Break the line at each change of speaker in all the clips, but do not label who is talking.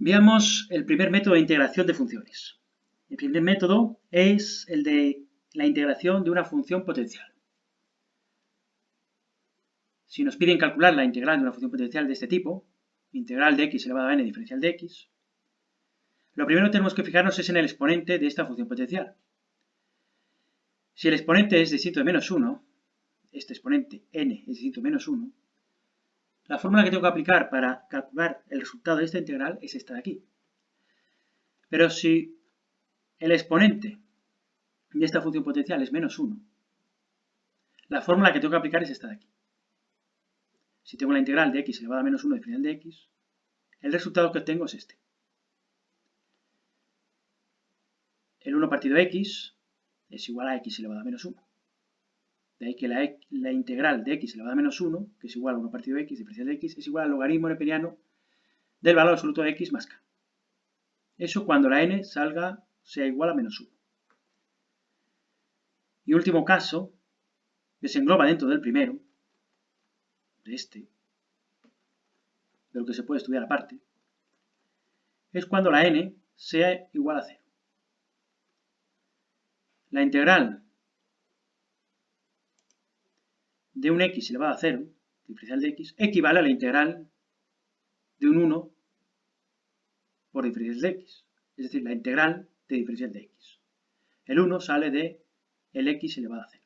Veamos el primer método de integración de funciones. El primer método es el de la integración de una función potencial. Si nos piden calcular la integral de una función potencial de este tipo, integral de x elevado a n diferencial de x, lo primero que tenemos que fijarnos es en el exponente de esta función potencial. Si el exponente es distinto de menos 1, este exponente n es distinto de menos 1, la fórmula que tengo que aplicar para calcular el resultado de esta integral es esta de aquí. Pero si el exponente de esta función potencial es menos 1, la fórmula que tengo que aplicar es esta de aquí. Si tengo la integral de x elevado a menos 1 diferencial de x, el resultado que obtengo es este. El 1 partido x es igual a x elevado a menos 1. De ahí que la integral de x elevado a menos 1, que es igual a 1 partido x diferencial de x, es igual al logaritmo neperiano del valor absoluto de x más k. Eso cuando la n sea igual a menos 1. Y último caso, que se engloba dentro del primero, de lo que se puede estudiar aparte, es cuando la n sea igual a 0. La integral de un x elevado a 0, diferencial de x, equivale a la integral de un 1 por diferencial de x, es decir, la integral de diferencial de x. El 1 sale de el x elevado a 0.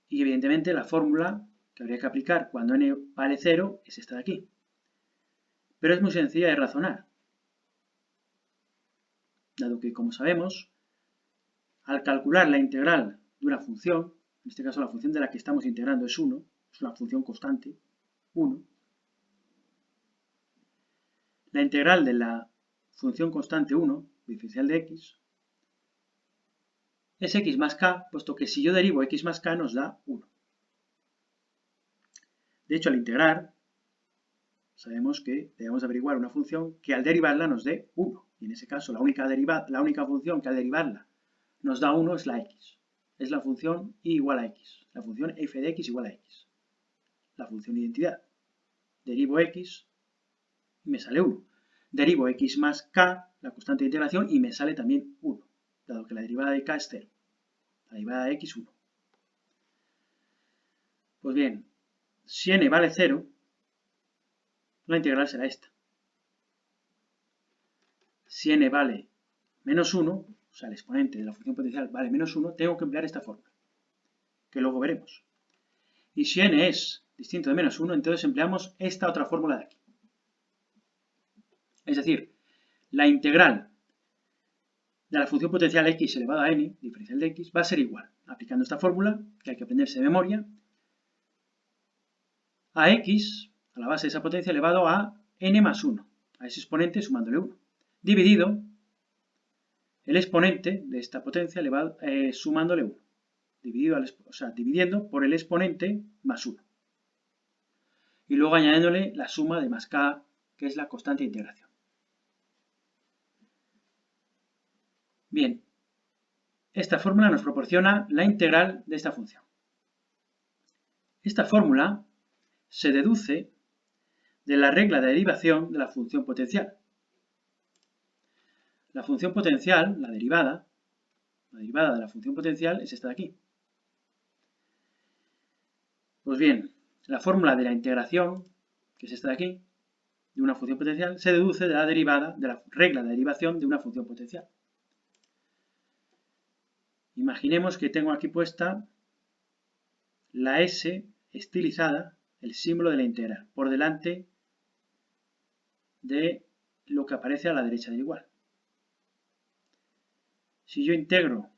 Y evidentemente la fórmula que habría que aplicar cuando n vale 0 es esta de aquí. Pero es muy sencilla de razonar, dado que, como sabemos, al calcular la integral de una función, en este caso la función de la que estamos integrando es 1, es una función constante, 1, la integral de la función constante 1, diferencial de x, es x más k, puesto que si yo derivo x más k nos da 1. De hecho, al integrar, sabemos que debemos averiguar una función que al derivarla nos dé 1. Y en ese caso, la única función que al derivarla nos da 1 es la x. Es la función y igual a x. La función f de x igual a x. La función identidad. Derivo x y me sale 1. Derivo x más k, la constante de integración, y me sale también 1, dado que la derivada de k es 0. La derivada de x, 1. Pues bien, si n vale 0, la integral será esta. Si n vale menos 1, o sea, el exponente de la función potencial vale menos 1, tengo que emplear esta fórmula, que luego veremos. Y si n es distinto de menos 1, entonces empleamos esta otra fórmula de aquí. Es decir, la integral de la función potencial x elevado a n, diferencial de x, va a ser igual, aplicando esta fórmula, que hay que aprenderse de memoria, a x, a la base de esa potencia, elevado a n más 1, a ese exponente sumándole 1, dividido el exponente de esta potencia sumándole 1, dividiendo por el exponente más 1. Y luego añadiéndole la suma de más k, que es la constante de integración. Bien, esta fórmula nos proporciona la integral de esta función. Esta fórmula se deduce de la regla de derivación de la función potencial. La función potencial, la derivada de la función potencial es esta de aquí. Pues bien, la fórmula de la integración, que es esta de aquí, de una función potencial, se deduce de la derivada, de la regla de derivación de una función potencial. Imaginemos que tengo aquí puesta la S estilizada, el símbolo de la integral, por delante de lo que aparece a la derecha del igual. Si yo integro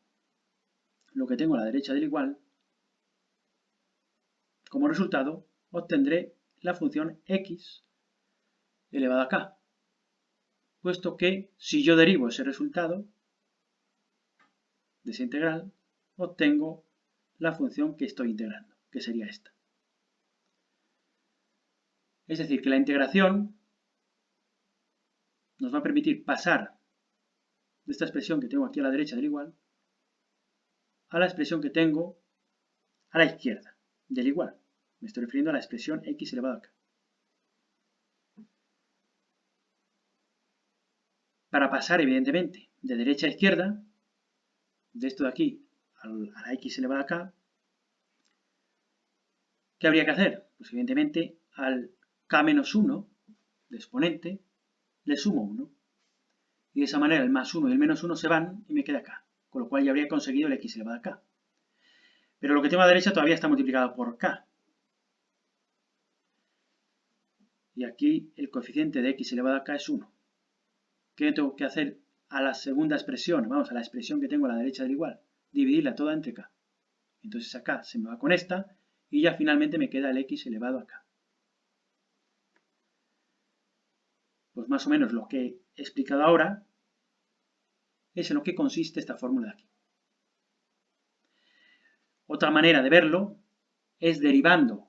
lo que tengo a la derecha del igual, como resultado obtendré la función x elevado a k, puesto que si yo derivo ese resultado de esa integral, obtengo la función que estoy integrando, que sería esta. Es decir, que la integración nos va a permitir pasar de esta expresión que tengo aquí a la derecha del igual a la expresión que tengo a la izquierda del igual. Me estoy refiriendo a la expresión x elevado a k. para pasar, evidentemente, de derecha a izquierda, de esto de aquí a la x elevada a k, ¿qué habría que hacer? Pues evidentemente al k menos 1 de exponente le sumo 1. Y de esa manera el más 1 y el menos 1 se van y me queda k. Con lo cual ya habría conseguido el x elevado a k. Pero lo que tengo a la derecha todavía está multiplicado por k. Y aquí el coeficiente de x elevado a k es 1. ¿Qué tengo que hacer a la segunda expresión? Vamos, a la expresión que tengo a la derecha del igual. Dividirla toda entre k. Entonces acá se me va con esta y ya finalmente me queda el x elevado a k. Pues más o menos lo que he explicado ahora es en lo que consiste esta fórmula de aquí. Otra manera de verlo es derivando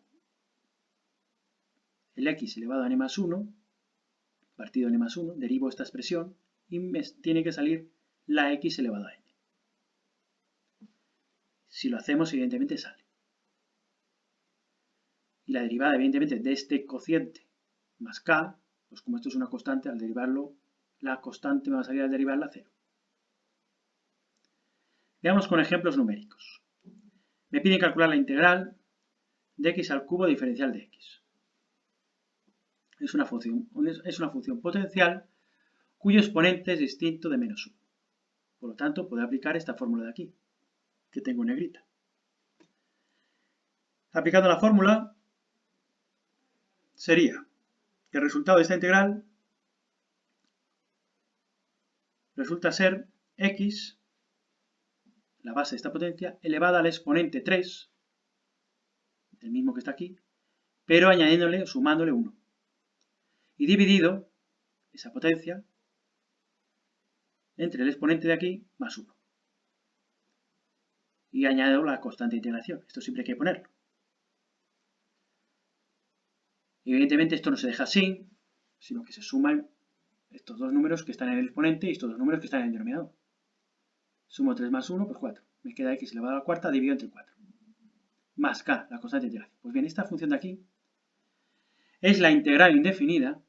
el x elevado a n más 1, partido n más 1, derivo esta expresión y me tiene que salir la x elevado a n. Si lo hacemos, evidentemente sale. Y la derivada, evidentemente, de este cociente más k, pues como esto es una constante, al derivarlo, la constante me va a salir al derivarla 0. Veamos con ejemplos numéricos. Me piden calcular la integral de x al cubo diferencial de x. Es una función potencial cuyo exponente es distinto de menos 1. Por lo tanto, puedo aplicar esta fórmula de aquí, que tengo en negrita. Aplicando la fórmula, sería que el resultado de esta integral resulta ser x, la base de esta potencia, elevada al exponente 3, el mismo que está aquí, pero añadiéndole, sumándole 1. Y dividido esa potencia entre el exponente de aquí más 1. Y añado la constante de integración. Esto siempre hay que ponerlo. Evidentemente esto no se deja así, sino que se suman estos dos números que están en el exponente y estos dos números que están en el denominador. Sumo 3 más 1, pues 4. Me queda x elevado a la cuarta dividido entre 4. Más k, la constante de integración. Pues bien, esta función de aquí es la integral indefinida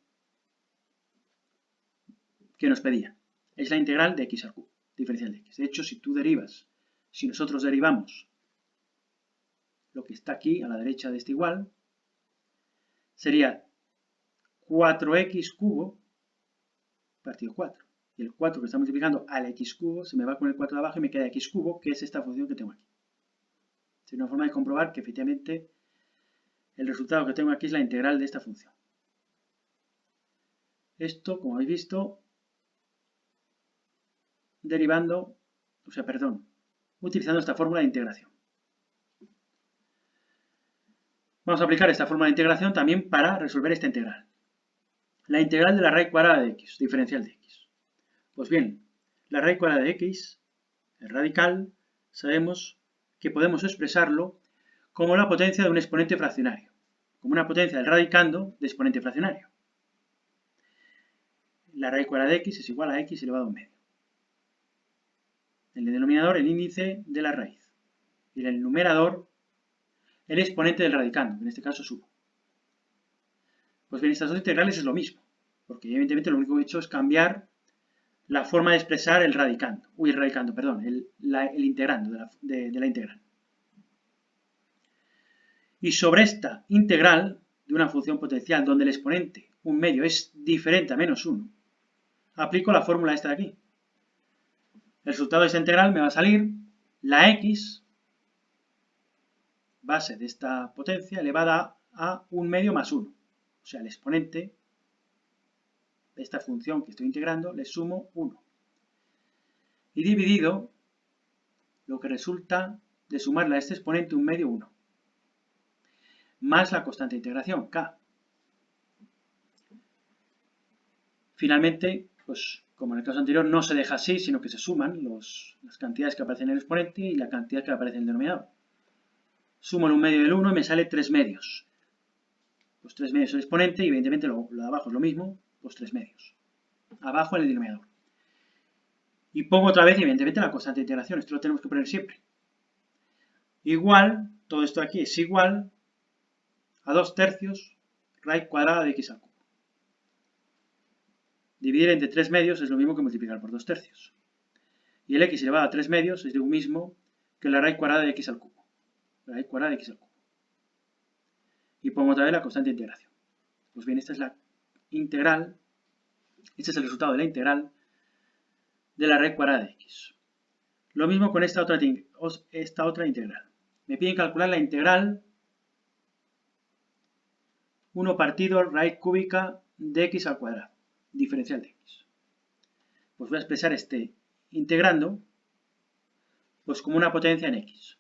que nos pedía. Es la integral de x al cubo, diferencial de x. De hecho, si nosotros derivamos lo que está aquí a la derecha de este igual, sería 4x cubo partido 4. Y el 4 que está multiplicando al x cubo se me va con el 4 de abajo y me queda x cubo, que es esta función que tengo aquí. Es una forma de comprobar que efectivamente el resultado que tengo aquí es la integral de esta función. Esto, como habéis visto, utilizando esta fórmula de integración. Vamos a aplicar esta fórmula de integración también para resolver esta integral. La integral de la raíz cuadrada de x, diferencial de x. Pues bien, la raíz cuadrada de x, el radical, sabemos que podemos expresarlo como la potencia de un exponente fraccionario, como una potencia del radicando de exponente fraccionario. La raíz cuadrada de x es igual a x elevado a un medio. En el denominador, el índice de la raíz. Y en el numerador, el exponente del radicando, en este caso es 1. Pues bien, estas dos integrales es lo mismo, porque evidentemente lo único que he hecho es cambiar la forma de expresar el integrando de la integral. Y sobre esta integral de una función potencial donde el exponente, un medio, es diferente a menos 1, aplico la fórmula esta de aquí. El resultado de esta integral me va a salir la x, base de esta potencia, elevada a un medio más 1. O sea, el exponente de esta función que estoy integrando le sumo 1. Y dividido lo que resulta de sumarle a este exponente un medio 1. Más la constante de integración, k. Finalmente, pues como en el caso anterior, no se deja así, sino que se suman las cantidades que aparecen en el exponente y la cantidad que aparece en el denominador. Sumo el 1 medio del 1 y me sale 3 medios. Los 3 medios es el exponente y evidentemente lo de abajo es lo mismo, los 3 medios. Abajo en el denominador. Y pongo otra vez, evidentemente, la constante de integración. Esto lo tenemos que poner siempre. Igual, todo esto aquí es igual a 2/3 raíz cuadrada de x al cubo. Dividir entre 3 medios es lo mismo que multiplicar por 2 tercios. Y el x elevado a 3 medios es lo mismo que la raíz cuadrada de x al cubo. La raíz cuadrada de x al cubo. Y pongo otra vez la constante de integración. Pues bien, esta es la integral, este es el resultado de la integral de la raíz cuadrada de x. Lo mismo con esta otra integral. Me piden calcular la integral 1 partido raíz cúbica de x al cuadrado, diferencial de x. Pues voy a expresar este integrando pues como una potencia en x.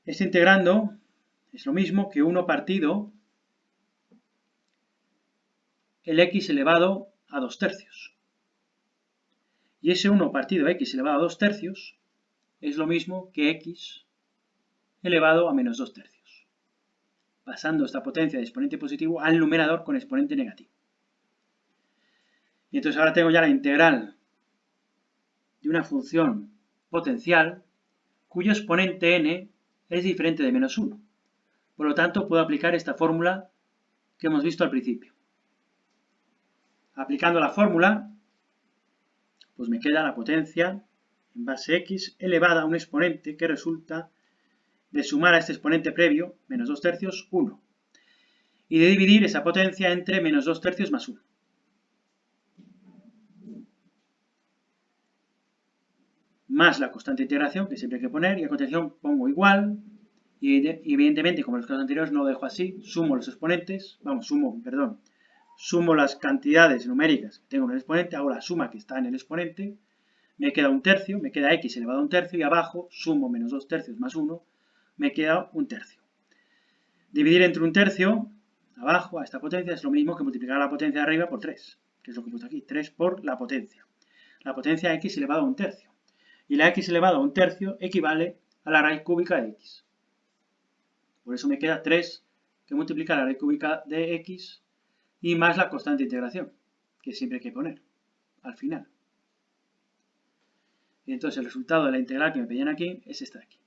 Este integrando es lo mismo que 1 partido el x elevado a 2 tercios. Y ese 1 partido x elevado a 2 tercios es lo mismo que x elevado a menos 2 tercios, pasando esta potencia de exponente positivo al numerador con exponente negativo. Y entonces ahora tengo ya la integral de una función potencial cuyo exponente n es diferente de menos 1. Por lo tanto, puedo aplicar esta fórmula que hemos visto al principio. Aplicando la fórmula, pues me queda la potencia en base x elevada a un exponente que resulta de sumar a este exponente previo, menos 2 tercios, 1. Y de dividir esa potencia entre menos 2 tercios más 1. Más la constante de integración, que siempre hay que poner, y a continuación pongo igual, y evidentemente, como en los casos anteriores, no lo dejo así, sumo los exponentes, sumo las cantidades numéricas que tengo en el exponente, hago la suma que está en el exponente, me queda un tercio, me queda x elevado a un tercio, y abajo sumo menos 2 tercios más 1, me queda un tercio. Dividir entre un tercio, abajo, a esta potencia, es lo mismo que multiplicar la potencia de arriba por 3, que es lo que he puesto aquí, 3 por la potencia. La potencia x elevado a un tercio. Y la x elevado a un tercio equivale a la raíz cúbica de x. Por eso me queda 3 que multiplica la raíz cúbica de x y más la constante de integración, que siempre hay que poner al final. Y entonces el resultado de la integral que me pedían aquí es esta de aquí.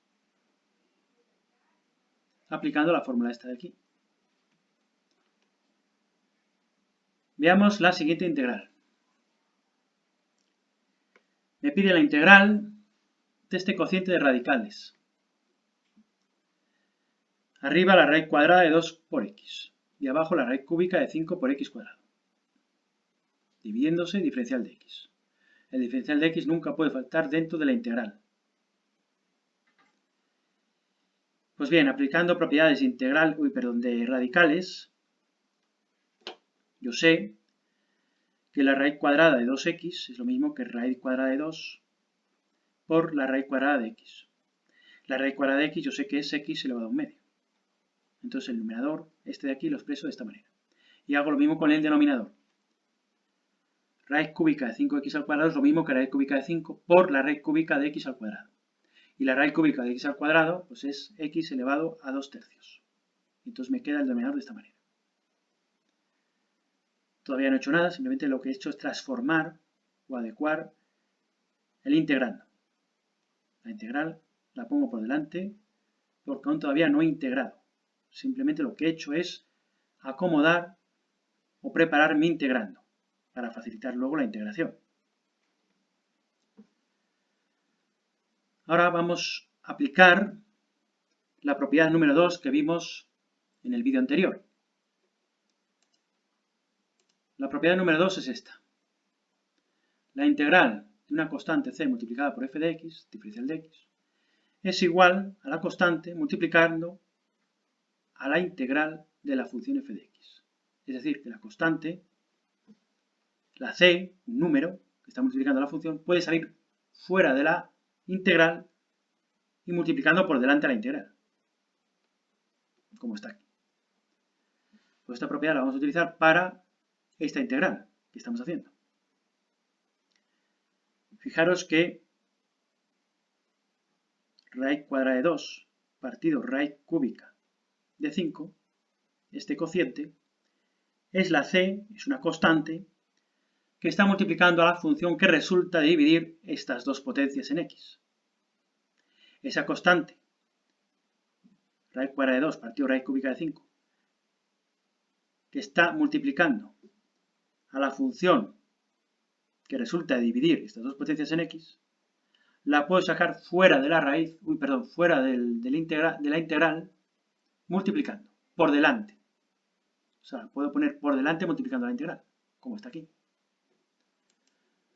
Aplicando la fórmula esta de aquí. Veamos la siguiente integral. Me pide la integral de este cociente de radicales. Arriba la raíz cuadrada de 2 por x. Y abajo la raíz cúbica de 5 por x cuadrado. Dividiéndose diferencial de x. El diferencial de x nunca puede faltar dentro de la integral. Pues bien, aplicando propiedades de radicales, yo sé que la raíz cuadrada de 2x es lo mismo que raíz cuadrada de 2 por la raíz cuadrada de x. La raíz cuadrada de x yo sé que es x elevado a un medio. Entonces el numerador, este de aquí, lo expreso de esta manera. Y hago lo mismo con el denominador. Raíz cúbica de 5x al cuadrado es lo mismo que raíz cúbica de 5 por la raíz cúbica de x al cuadrado. Y la raíz cúbica de x al cuadrado pues es x elevado a 2 tercios. Entonces me queda el denominador de esta manera. Todavía no he hecho nada, simplemente lo que he hecho es transformar o adecuar el integrando. La integral la pongo por delante porque aún todavía no he integrado. Simplemente lo que he hecho es acomodar o preparar mi integrando para facilitar luego la integración. Ahora vamos a aplicar la propiedad número 2 que vimos en el vídeo anterior. La propiedad número 2 es esta. La integral de una constante c multiplicada por f de x, diferencial de x, es igual a la constante multiplicando a la integral de la función f de x. Es decir, que la constante, la c, un número que está multiplicando la función, puede salir fuera de la integral y multiplicando por delante a la integral, como está aquí. Pues esta propiedad la vamos a utilizar para esta integral que estamos haciendo. Fijaros que raíz cuadrada de 2 partido raíz cúbica de 5, este cociente, es la c, es una constante, que está multiplicando a la función que resulta de dividir estas dos potencias en x. Esa constante, raíz cuadrada de 2 partido raíz cúbica de 5, que está multiplicando a la función que resulta de dividir estas dos potencias en x, la puedo sacar fuera de la raíz, fuera de la integral, multiplicando, por delante. O sea, puedo poner por delante multiplicando la integral, como está aquí.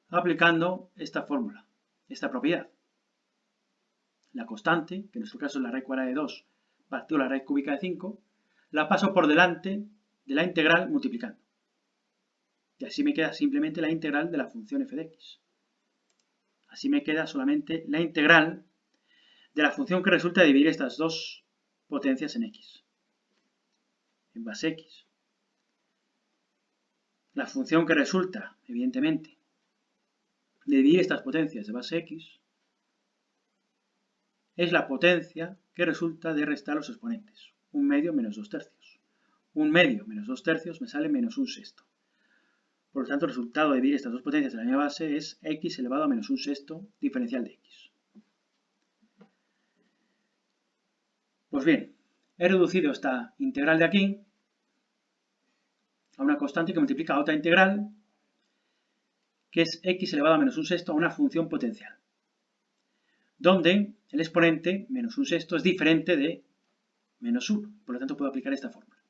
Aplicando esta fórmula, esta propiedad. La constante, que en nuestro caso es la raíz cuadrada de 2 partido la raíz cúbica de 5, la paso por delante de la integral multiplicando. Y así me queda simplemente la integral de la función f de x. Así me queda solamente la integral de la función que resulta de dividir estas dos potencias en x, en base x. La función que resulta, evidentemente, de dividir estas potencias de base x es la potencia que resulta de restar los exponentes. 1/2 menos 2/3. 1/2 menos 2/3 me sale menos 1/6. Por lo tanto, el resultado de dividir estas dos potencias de la misma base es x elevado a menos 1/6 diferencial de x. Pues bien, he reducido esta integral de aquí a una constante que multiplica a otra integral, que es x elevado a menos 1/6 a una función potencial, donde el exponente, menos 1/6, es diferente de menos 1. Por lo tanto, puedo aplicar esta fórmula.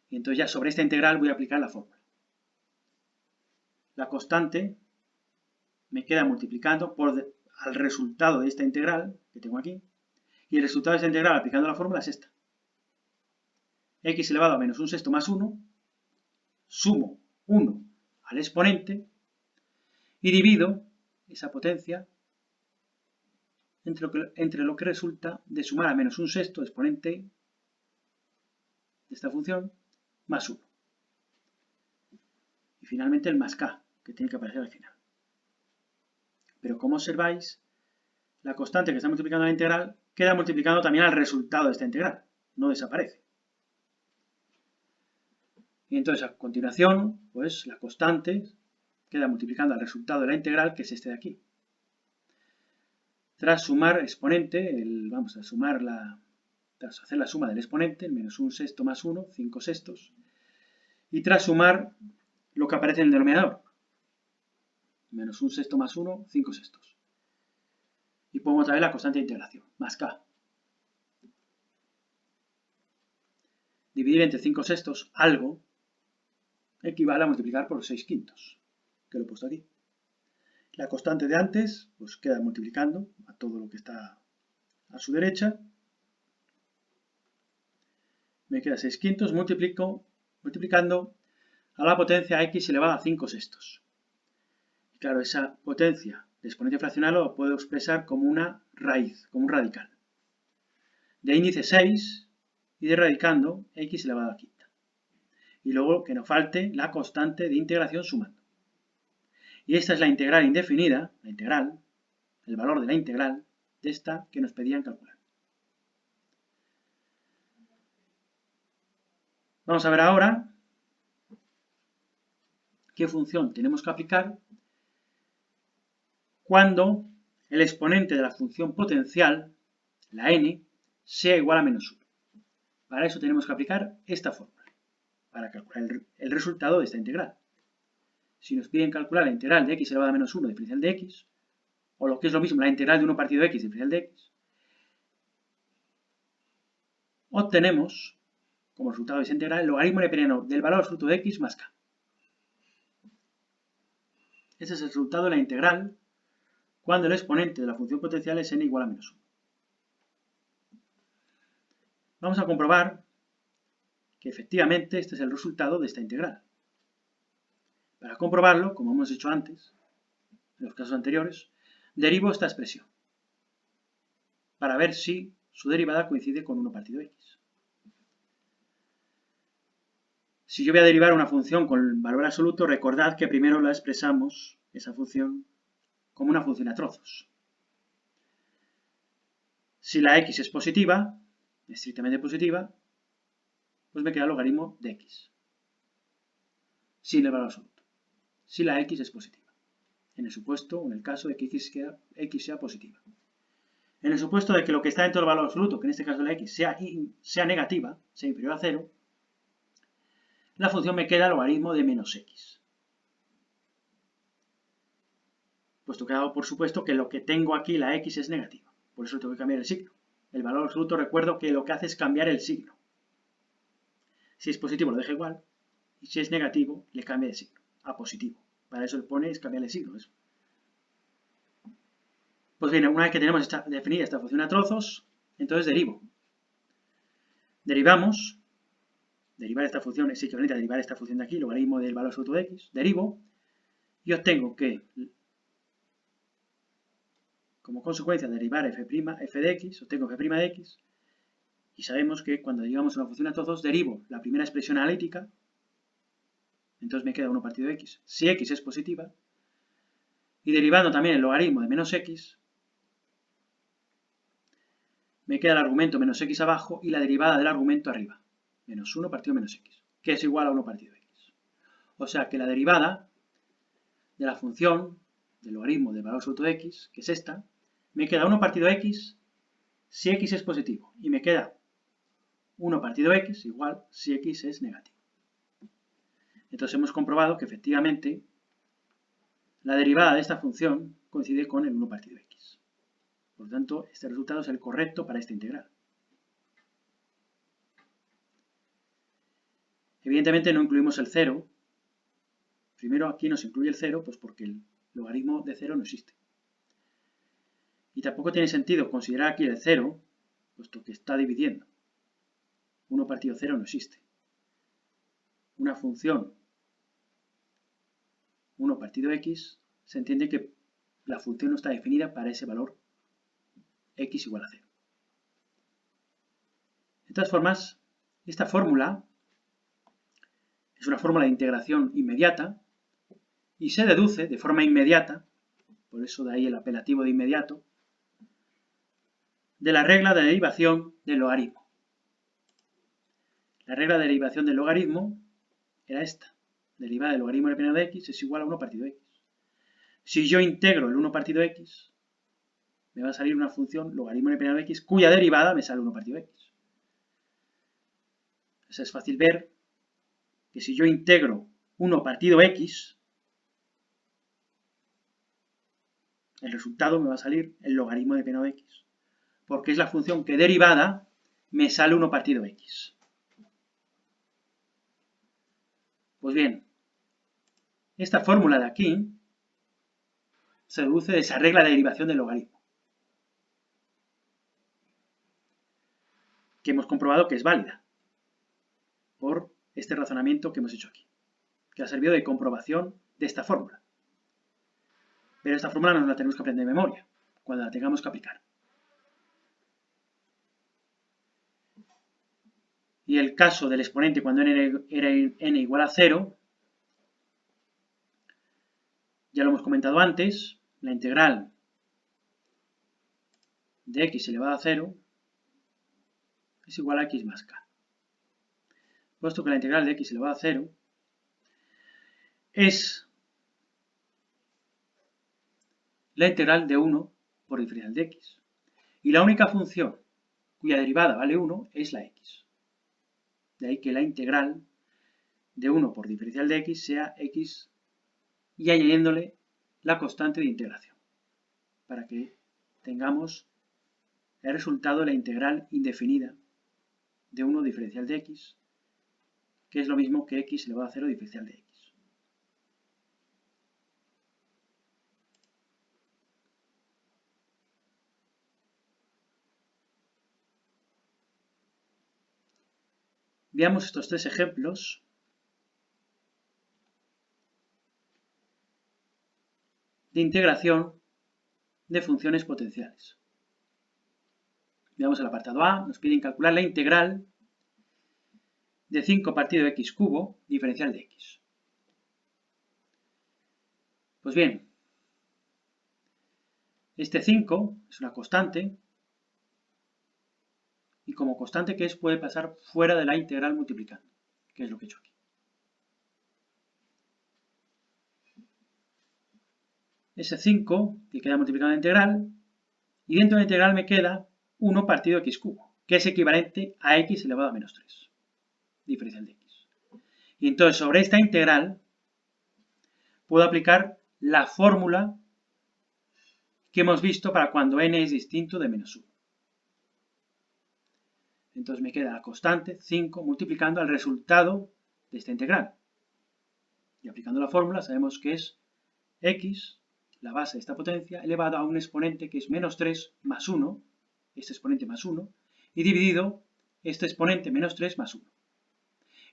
Y entonces ya sobre esta integral voy a aplicar la fórmula. La constante me queda multiplicando al resultado de esta integral que tengo aquí. Y el resultado de esta integral aplicando la fórmula es esta. X elevado a menos 1/6 más 1, sumo 1 al exponente y divido esa potencia entre lo que resulta de sumar a menos 1/6 exponente de esta función más 1. Y finalmente el más k, que tiene que aparecer al final. Pero como observáis, la constante que está multiplicando la integral queda multiplicando también al resultado de esta integral, no desaparece. Y entonces a continuación, pues la constante queda multiplicando al resultado de la integral, que es este de aquí. Tras sumar exponente, tras hacer la suma del exponente, el menos 1/6 más 1, 5/6, y tras sumar lo que aparece en el denominador, menos 1/6 más 1, 5/6. Y pongo otra vez la constante de integración, más k. Dividir entre 5/6 algo equivale a multiplicar por 6/5, que lo he puesto aquí. La constante de antes pues queda multiplicando a todo lo que está a su derecha. Me queda 6/5 multiplicando a la potencia x elevada a 5/6. Y claro, esa potencia de exponente fraccional lo puedo expresar como una raíz, como un radical. De índice 6 y de radicando x elevado a quinta. Y luego que no falte la constante de integración sumando. Y esta es la integral indefinida, el valor de la integral de esta que nos pedían calcular. Vamos a ver ahora qué función tenemos que aplicar cuando el exponente de la función potencial, la n, sea igual a menos 1. Para eso tenemos que aplicar esta fórmula, para calcular el resultado de esta integral. Si nos piden calcular la integral de x elevado a menos 1 diferencial de x, o lo que es lo mismo, la integral de 1 partido de x diferencial de x, obtenemos, como resultado de esa integral, el logaritmo neperiano del valor absoluto de x más k. Ese es el resultado de la integral cuando el exponente de la función potencial es n igual a menos 1. Vamos a comprobar que efectivamente este es el resultado de esta integral. Para comprobarlo, como hemos hecho antes, en los casos anteriores, derivo esta expresión para ver si su derivada coincide con 1 partido x. Si yo voy a derivar una función con valor absoluto, recordad que primero la expresamos, esa función, como una función a trozos. Si la x es positiva, estrictamente positiva, pues me queda el logaritmo de x, sin el valor absoluto, si la x es positiva. En el supuesto, en el caso de que x sea positiva. En el supuesto de que lo que está dentro del valor absoluto, que en este caso la x, sea negativa, sea inferior a 0, la función me queda logaritmo de menos x. Puesto que he dado por supuesto que lo que tengo aquí, la x, es negativa. Por eso tengo que cambiar el signo. El valor absoluto, recuerdo que lo que hace es cambiar el signo. Si es positivo lo deja igual, y si es negativo le cambia de signo a positivo. Para eso le pone es cambiar el signo. Eso. Pues bien, una vez que tenemos definida esta función a trozos, entonces derivo. Derivamos, derivar esta función es equivalente a derivar esta función de aquí, logaritmo del valor absoluto de x, derivo, y obtengo que, como consecuencia de derivar f' de x, obtengo f' de x, y sabemos que cuando derivamos una función a trozos, derivo la primera expresión analítica, entonces me queda 1 partido de x, si x es positiva, y derivando también el logaritmo de menos x, me queda el argumento menos x abajo y la derivada del argumento arriba, menos 1 partido menos x, que es igual a 1 partido de x. O sea que la derivada de la función del logaritmo del valor absoluto de x, que es esta, me queda 1 partido de x si x es positivo, y me queda 1 partido de x igual si x es negativo. Entonces hemos comprobado que efectivamente la derivada de esta función coincide con el 1 partido de x. Por lo tanto, este resultado es el correcto para esta integral. Evidentemente no incluimos el 0. Primero aquí nos incluye el 0, pues porque el logaritmo de 0 no existe. Y tampoco tiene sentido considerar aquí el 0, puesto que está dividiendo. 1 partido 0 no existe. Una función 1 partido x, se entiende que la función no está definida para ese valor x igual a 0. De todas formas, esta fórmula es una fórmula de integración inmediata y se deduce de forma inmediata, por eso de ahí el apelativo de inmediato, de la regla de derivación del logaritmo. La regla de derivación del logaritmo era esta. Derivada del logaritmo de pena de x es igual a 1 partido x. Si yo integro el 1 partido x, me va a salir una función logaritmo de pena de x cuya derivada me sale 1 partido x. Eso es fácil ver que si yo integro 1 partido x, el resultado me va a salir el logaritmo de pena de x, porque es la función que derivada me sale 1 partido x. Pues bien, esta fórmula de aquí se deduce de esa regla de derivación del logaritmo, que hemos comprobado que es válida por este razonamiento que hemos hecho aquí, que ha servido de comprobación de esta fórmula. Pero esta fórmula no la tenemos que aprender de memoria, cuando la tengamos que aplicar. Y el caso del exponente cuando n era n igual a 0, ya lo hemos comentado antes, la integral de x elevado a 0 es igual a x más k. Puesto que la integral de x elevado a 0 es la integral de 1 por diferencial de x. Y la única función cuya derivada vale 1 es la x. De ahí que la integral de 1 por diferencial de x sea x y añadiéndole la constante de integración, para que tengamos el resultado de la integral indefinida de 1 diferencial de x, que es lo mismo que x elevado a 0 diferencial de x. Veamos estos tres ejemplos. De integración de funciones potenciales. Veamos el apartado A, nos piden calcular la integral de 5 partido de x cubo diferencial de x. Pues bien, este 5 es una constante y como constante que es puede pasar fuera de la integral multiplicando, que es lo que he hecho aquí. Ese 5 que queda multiplicado en la integral y dentro de la integral me queda 1 partido de x cubo, que es equivalente a x elevado a menos 3, diferencial de x. Y entonces sobre esta integral puedo aplicar la fórmula que hemos visto para cuando n es distinto de menos 1. Entonces me queda la constante 5 multiplicando al resultado de esta integral. Y aplicando la fórmula sabemos que es x, la base de esta potencia, elevado a un exponente que es menos 3 más 1, este exponente más 1, y dividido este exponente menos 3 más 1.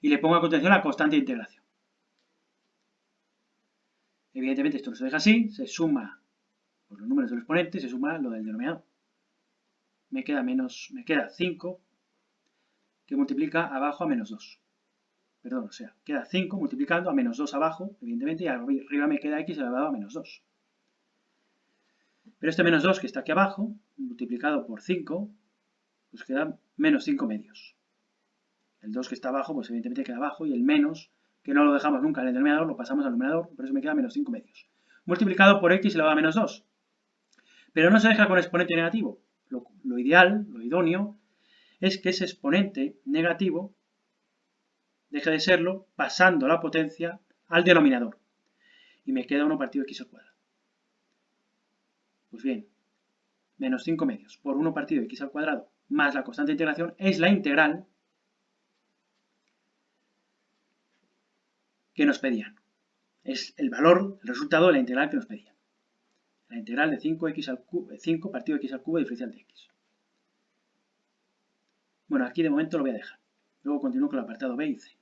Y le pongo a continuación la constante de integración. Evidentemente esto no se deja así, se suma por los números del exponente, se suma lo del denominador. Me queda 5 que multiplica abajo a menos 2. Perdón, o sea, queda 5 multiplicando a menos 2 abajo, evidentemente, y arriba me queda x elevado a menos 2. Pero este menos 2 que está aquí abajo, multiplicado por 5, pues queda menos 5 medios. El 2 que está abajo, pues evidentemente queda abajo, y el menos, que no lo dejamos nunca en el denominador, lo pasamos al numerador, por eso me queda menos 5 medios. Multiplicado por x elevado a menos 2. Pero no se deja con exponente negativo. Lo ideal, lo idóneo, es que ese exponente negativo deje de serlo pasando la potencia al denominador. Y me queda 1 partido x al cuadrado. Pues bien, menos 5 medios por 1 partido x al cuadrado más la constante de integración es la integral que nos pedían. Es el valor, el resultado de la integral que nos pedían. La integral de 5 partido x al cubo diferencial de x. Bueno, aquí de momento lo voy a dejar. Luego continúo con el apartado B y C.